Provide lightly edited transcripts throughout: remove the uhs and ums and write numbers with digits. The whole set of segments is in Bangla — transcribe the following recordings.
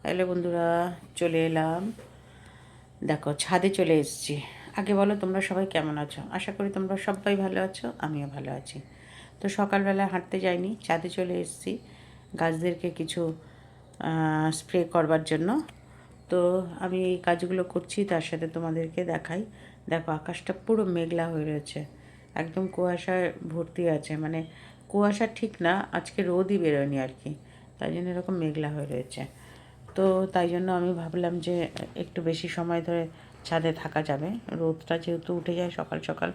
হ্যালো বন্ধুরা, চলে এলাম। দেখো, ছাদে চলে এসেছি। আগে বলো, তোমরা সবাই কেমন আছো? আশা করি তোমরা সবাই ভালো আছো, আমিও ভালো আছি। তো সকালবেলা হাঁটতে যাইনি, ছাদে চলে এসেছি গাছদেরকে কিছু স্প্রে করবার জন্য। তো আমি এই কাজগুলো করছি, তার সাথে তোমাদেরকে দেখাই। দেখো, আকাশটা পুরো মেঘলা হয়ে রয়েছে, একদম কুয়াশায় ভর্তি আছে। মানে কুয়াশা ঠিক না, আজকে রোদই বেরোয়নি আর কি, তাই জন্য এরকম মেঘলা হয়ে রয়েছে। তো তাই জন্য আমি ভাবলাম যে একটু বেশি সময় ধরে ছাদে থাকা যাবে। রোদটা যেহেতু উঠে যায় সকাল সকাল,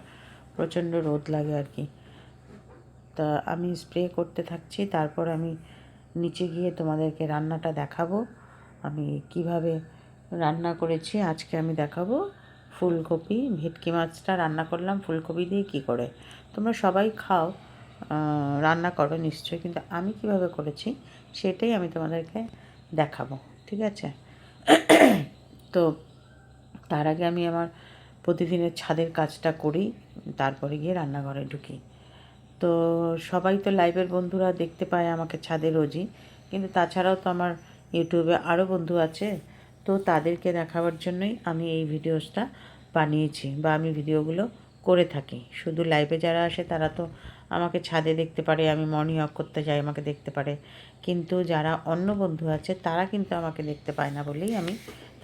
প্রচণ্ড রোদ লাগে আর কি। তা আমি স্প্রে করতে থাকছি, তারপর আমি নিচে গিয়ে তোমাদেরকে রান্নাটা দেখাবো। আমি কিভাবে রান্না করেছি আজকে আমি দেখাবো। ফুলকপি ভেটকি মাছটা রান্না করলাম ফুলকপি দিয়ে। কী করে তোমরা সবাই খাও, রান্না করো নিশ্চয়ই, কিন্তু আমি কিভাবে করেছি সেটাই আমি তোমাদেরকে দেখাবো, ঠিক আছে? তো তার আগে আমি আমার প্রতিদিনের ছাদের কাজটা করি, তারপরে গিয়ে রান্নাঘরে ঢুকি। তো সবাই তো লাইভের বন্ধুরা দেখতে পায় আমাকে ছাদে রোজই, কিন্তু তাছাড়াও তো আমার ইউটিউবে আরও বন্ধু আছে। তো তাদেরকে দেখাবার জন্যই আমি এই ভিডিওসটা বানিয়েছি, বা আমি ভিডিওগুলো করে থাকি। শুধু লাইভে যারা আসে তারা তো আমাকে ছাদে দেখতে পারে, আমি মর্নিং ওয়াক করতে যাই আমাকে দেখতে পারে, কিন্তু যারা অন্য বন্ধু আছে তারা কিন্তু আমাকে দেখতে পায় না বলেই আমি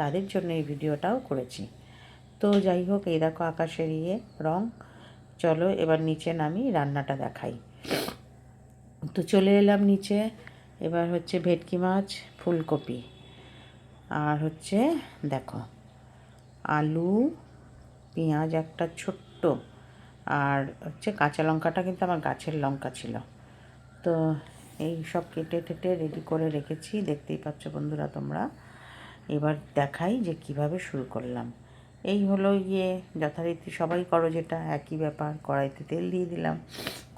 তাদের জন্য এই ভিডিওটাও করেছি। তো যাই হোক, এই দেখো আকাশের রং। চলো এবার নিচে নামি, রান্নাটা দেখাই। তো চলে এলাম নিচে। এবার হচ্ছে ভেটকি মাছ, ফুলকপি, আর হচ্ছে দেখো আলু, পেঁয়াজ একটা ছোট্ট, আর হচ্ছে কাঁচা লঙ্কাটা কিন্তু আমার গাছের লঙ্কা ছিল। তো এই সব কেটে টেটে রেডি করে রেখেছি, দেখতেই পাচ্ছ বন্ধুরা তোমরা। এবার দেখাই যে কিভাবে শুরু করলাম। এই হলো যথারীতি সবাই করো যেটা, একই ব্যাপার। কড়াইতে তেল দিয়ে দিলাম,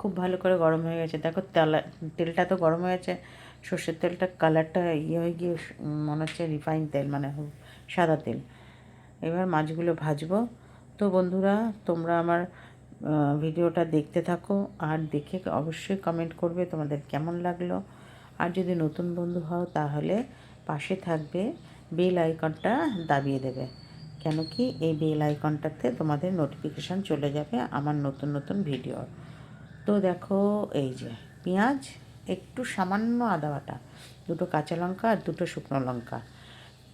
খুব ভালো করে গরম হয়ে গেছে। দেখো তেলটা তো গরম হয়েছে, সর্ষের তেলটা কালারটা হয়ে গিয়ে মনে হচ্ছে রিফাইন তেল, মানে সাদা তেল। এবার মাছগুলো ভাজবো। তো বন্ধুরা, তোমরা আমার ভিডিওটা দেখতে থাকো, আর দেখে অবশ্যই কমেন্ট করবে তোমাদের কেমন লাগলো। আর যদি নতুন বন্ধু হও তাহলে পাশে থাকবে বেল আইকনটা দাবিয়ে দেবে, কেন কি এই বেল আইকনটাতে তোমাদের নোটিফিকেশান চলে যাবে আমার নতুন নতুন ভিডিও। তো দেখো, এই যে পেঁয়াজ, একটু সামান্য আদা বাটা, দুটো কাঁচা লঙ্কা আর দুটো শুকনো লঙ্কা।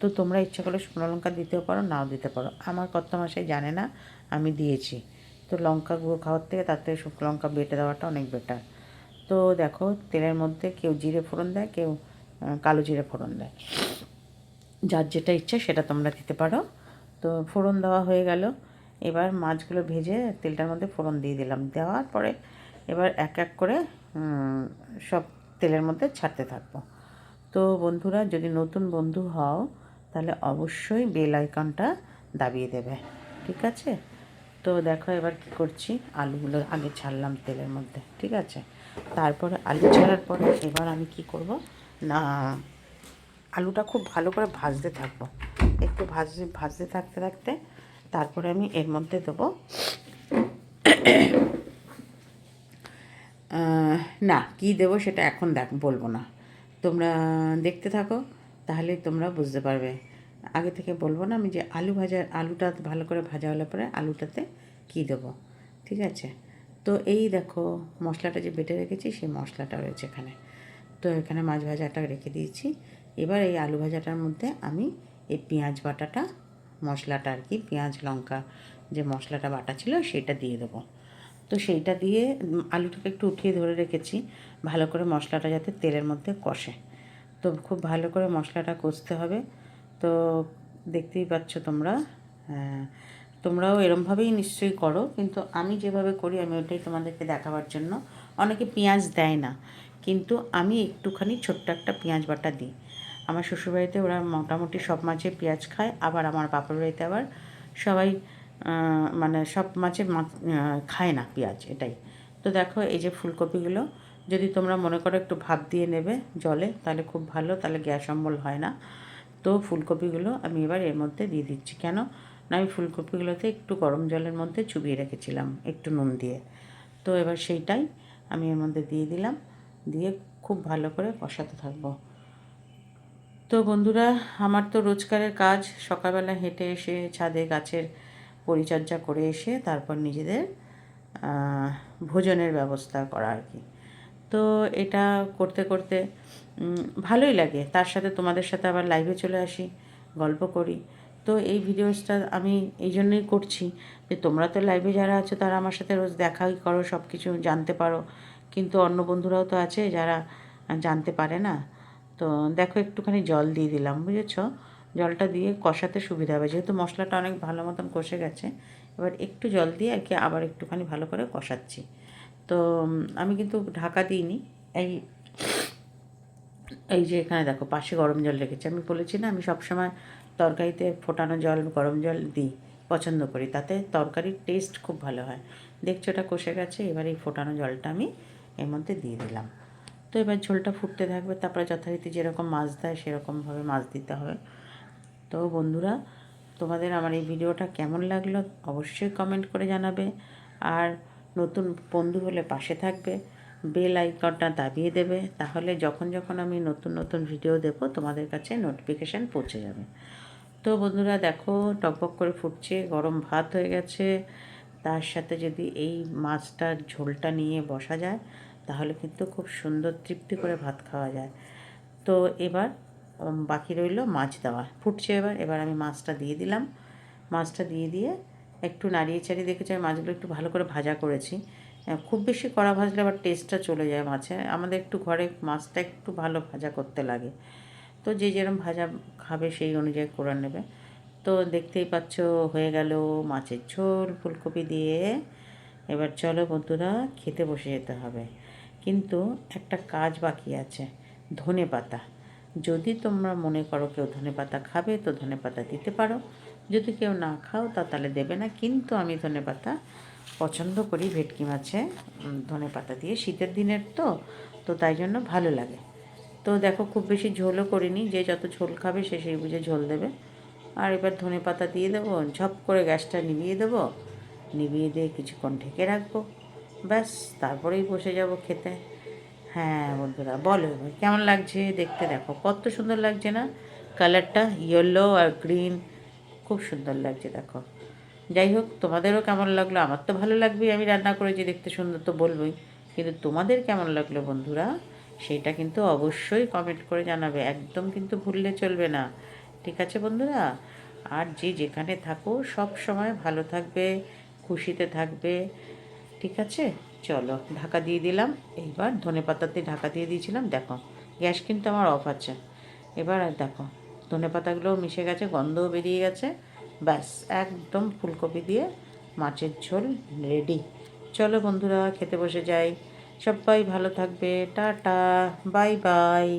তো তোমরা ইচ্ছা করলে শুকনো লঙ্কা দিতেও পারো, নাও দিতে পারো। আমার কর্তামশাই জানে না, আমি দিয়েছি। তো লঙ্কা গুঁড়ো খাওয়ার থেকে তার থেকে শুকনো লঙ্কা বেটে দেওয়াটা অনেক বেটার। তো দেখো, তেলের মধ্যে কেউ জিরে ফোড়ন দেয়, কেউ কালো জিরে ফোড়ন দেয়, যার যেটা ইচ্ছা সেটা তোমরা দিতে পারো। তো ফোড়ন দেওয়া হয়ে গেল। এবার মাছগুলো ভেজে তেলটার মধ্যে ফোড়ন দিয়ে দিলাম। দেওয়ার পরে এবার এক এক করে সব তেলের মধ্যে ছাড়তে থাকবো। তো বন্ধুরা, যদি নতুন বন্ধু হও তাহলে অবশ্যই বেল আইকনটা দাবিয়ে দেবে, ঠিক আছে? তো দেখো এবার কি করছি, আলুগুলো আগে ছাড়লাম তেলের মধ্যে, ঠিক আছে? তারপরে আলু ছাড়ার পরে এবার আমি কি করব না, আলুটা খুব ভালো করে ভাজতে থাকবো। একটু ভাজতে ভাজতে থাকতে থাকতে তারপরে আমি এর মধ্যে দেবো, না কি দেবো সেটা এখন বলবো না, তোমরা দেখতে থাকো, তাহলেই তোমরা বুঝতে পারবে। আগে থেকে বলবো না আমি, যে আলুটা ভালো করে ভাজা হলে পরে আলুটাতে কী দেবো, ঠিক আছে? তো এই দেখো, মশলাটা যে বেটে রেখেছি সেই মশলাটা রয়েছে এখানে। তো এখানে মাছ ভাজাটা রেখে দিয়েছি। এবার এই আলু ভাজাটার মধ্যে আমি এই পেঁয়াজ বাটাটা, মশলাটা আর কি, পেঁয়াজ লঙ্কা যে মশলাটা বাটা ছিল সেটা দিয়ে দেবো। তো সেইটা দিয়ে আলুটাকে একটু উঠিয়ে ধরে রেখেছি, ভালো করে মশলাটা যাতে তেলের মধ্যে কষে। তো খুব ভালো করে মশলাটা কষতে হবে। তো দেখতেই পাচ্ছ তোমরা, তোমরাও এরমভাবেই নিশ্চয়ই করো, কিন্তু আমি যেভাবে করি আমি ওটাই তোমাদেরকে দেখাবার জন্য। অনেকে পেঁয়াজ দেয় না, কিন্তু আমি একটুখানি ছোট্ট একটা পেঁয়াজ বাটা দিই। আমার শ্বশুরবাড়িতে ওরা মোটামুটি সব মাছে পেঁয়াজ খায়, আবার আমার বাপের বাড়িতে আবার সবাই মানে সব মাছে খায় না পেঁয়াজ, এটাই। তো দেখো এই যে ফুলকপিগুলো, যদি তোমরা মনে করো একটু ভাপ দিয়ে নেবে জলে, তাহলে খুব ভালো, তাহলে গ্যাস অম্বল হয় না। তো ফুলকপিগুলো আমি এবার এর মধ্যে দিয়ে দিচ্ছি। কেন না, আমি ফুলকপিগুলোতে একটু গরম জলের মধ্যে চুবিয়ে রেখেছিলাম একটু নুন দিয়ে। তো এবার সেইটাই আমি এর মধ্যে দিয়ে দিলাম, দিয়ে খুব ভালো করে কষাতে থাকবো। তো বন্ধুরা, আমার তো রোজকারের কাজ সকালবেলা হেঁটে এসে ছাদে গাছের পরিচর্যা করে এসে তারপর নিজেদের ভোজনের ব্যবস্থা করা আর কি। তো এটা করতে করতে ভালোই লাগে। তার সাথে তোমাদের সাথে আবার লাইভে চলে আসি, গল্প করি। তো এই ভিডিওসটা আমি এই জন্যই করছি যে তোমরা তো লাইভে যারা আছো তারা আমার সাথে রোজ দেখাই করো, সব কিছু জানতে পারো, কিন্তু অন্য বন্ধুরাও তো আছে যারা জানতে পারে না। তো দেখো একটুখানি জল দিয়ে দিলাম, বুঝেছো? জলটা দিয়ে কষাতে সুবিধা হবে, যেহেতু মশলাটা অনেক ভালো মতন কষে গেছে। এবার একটু জল দিয়ে আর কি আবার একটুখানি ভালো করে কষাচ্ছি। তো আমি কিন্তু ঢাকা দিইনি। এই এই যে এখানে দেখো পাশে গরম জল রেখেছি। আমি বলেছি না আমি সবসময় তরকারিতে ফোটানো জল, গরম জল দিই, পছন্দ করি, তাতে তরকারির টেস্ট খুব ভালো হয়। দেখছো এটা কষে গেছে, এবার এই ফোটানো জলটা আমি এর মধ্যে দিয়ে দিলাম। তো এবার ঝোলটা ফুটতে থাকবে, তারপরে যথারীতি যেরকম মাছ দেয় সেরকমভাবে মাছ দিতে হবে। তো বন্ধুরা, তোমাদের আমার এই ভিডিওটা কেমন লাগলো অবশ্যই কমেন্ট করে জানাবে। আর নতুন বন্ধু হলে পাশে থাকবে, বেল আইকনটা দাবিয়ে দেবে, তাহলে যখন যখন আমি নতুন নতুন ভিডিও দেবো তোমাদের কাছে নোটিফিকেশান পৌঁছে যাবে। তো বন্ধুরা দেখো টকবক করে ফুটছে, গরম ভাত হয়ে গেছে, তার সাথে যদি এই মাছটার ঝোলটা নিয়ে বসা যায় তাহলে কিন্তু খুব সুন্দর তৃপ্তি করে ভাত খাওয়া যায়। তো এবার বাকি রইল মাছ দেওয়া, ফুটছে এবার। এবার আমি মাছটা দিয়ে দিলাম। মাছটা দিয়ে দিয়ে একটু নাড়িয়ে চাড়িয়ে দেখেছি আমি মাছগুলো একটু ভালো করে ভাজা করেছি। খুব বেশি কড়া ভাজলে আবার টেস্টটা চলে যায় মাছে। আমাদের একটু ঘরে মাছটা একটু ভালো ভাজা করতে লাগে। তো যে যেরকম ভাজা খাবে সেই অনুযায়ী করে নেবে। তো দেখতেই পাচ্ছ হয়ে গেল মাছের ঝোল ফুলকপি দিয়ে। এবার চলো বন্ধুরা খেতে বসে যেতে হবে, কিন্তু একটা কাজ বাকি আছে, ধনেপাতা। যদি তোমরা মনে করো কেউ ধনেপাতা খাবে তো ধনেপাতা দিতে পারো, যদি কেউ না খাও তা তাহলে দেবে না। কিন্তু আমি ধনেপাতা পছন্দ করি ভেটকি মাছে ধনেপাতা দিয়ে, শীতের দিনের তো তো তাই জন্য ভালো লাগে। তো দেখো খুব বেশি ঝোলও করিনি, যে যত ঝোল খাবে সে সেই বুঝে ঝোল দেবে। আর এবার ধনেপাতা দিয়ে দেবো, ঝপ করে গ্যাসটা নিভিয়ে দেবো, নিভিয়ে দিয়ে কিছুক্ষণ ঢেকে রাখবো, ব্যাস তারপরেই বসে যাব খেতে। হ্যাঁ বন্ধুরা বলো এবার কেমন লাগছে দেখতে, দেখো কত সুন্দর লাগছে না, কালারটা ইয়েলো আর গ্রিন, খুব সুন্দর লাগছে দেখো। যাই হোক তোমাদেরও কেমন লাগলো, আমার তো ভালো লাগবেই, আমি রান্না করেছি দেখতে সুন্দর তো বলবোই, কিন্তু তোমাদের কেমন লাগলো বন্ধুরা সেটা কিন্তু অবশ্যই কমেন্ট করে জানাবে, একদম কিন্তু ভুললে চলবে না। ঠিক আছে বন্ধুরা, আর যে যেখানে থাকো সব সময় ভালো থাকবে, খুশিতে থাকবে। ঠিক আছে, চলো ঢাকা দিয়ে দিলাম। এইবার ধনেপাতাতে ঢাকা দিয়ে দিয়েছিলাম, দেখো গ্যাস কিন্তু আমার অফ আছে। এবার আর দেখো ধনেপাতাগুলোও মিশে গেছে, গন্ধও বেরিয়ে গেছে, ব্যাস একদম ফুলকপি দিয়ে মাছের ঝোল রেডি। চলো বন্ধুরা খেতে বসে যাই, সবাই ভালো থাকবে, টাটা, বাই বাই।